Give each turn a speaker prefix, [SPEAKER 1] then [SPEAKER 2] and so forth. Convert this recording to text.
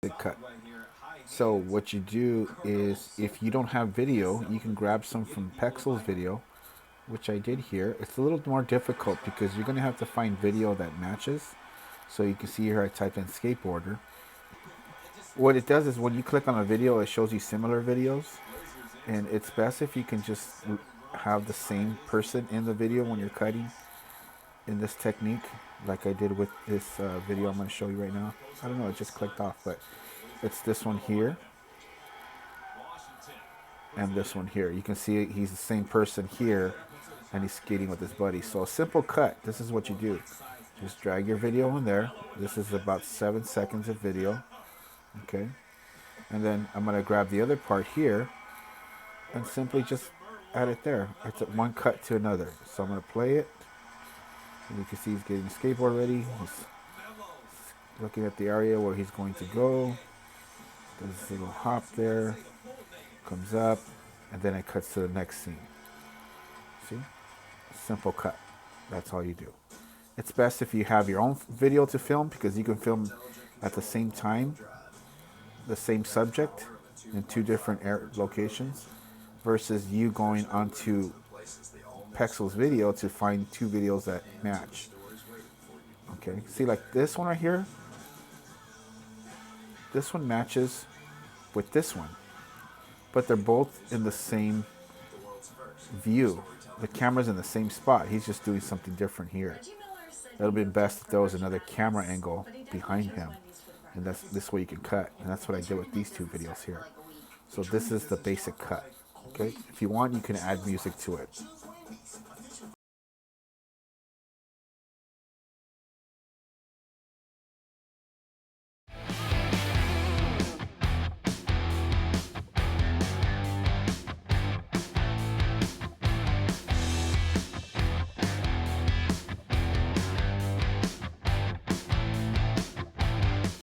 [SPEAKER 1] cut. So what you do is, if you don't have video, you can grab some from Pexel's video, which I did here. It's a little more difficult because you're going to have to find video that matches. So you can see here I typed in skateboarder. What it does is when you click on a video, it shows you similar videos. And it's best if you can just have the same person in the video when you're cutting in this technique, like I did with this video I'm going to show you right now. I don't know, it just clicked off, but it's this one here and this one here. You can see he's the same person here, and he's skating with his buddy. So a simple cut, this is what you do. Just drag your video in there. This is about 7 seconds of video. Okay. And then I'm going to grab the other part here and simply just add it there. It's one cut to another. So I'm going to play it. And you can see he's getting the skateboard ready. He's looking at the area where he's going to go. Does a little hop there. Comes up. And then it cuts to the next scene. See? Simple cut. That's all you do. It's best if you have your own video to film, because you can film at the same time the same subject in two different locations, versus you going onto Pexel's video to find two videos that match. Okay, see, like this one right here, this one matches with this one, but they're both in the same view. The camera's in the same spot. He's just doing something different here. It would have been best if there was another camera angle behind him, and that's this way you can cut. And that's what I did with these two videos here. So this is the basic cut. Okay, if you want, you can add music to it.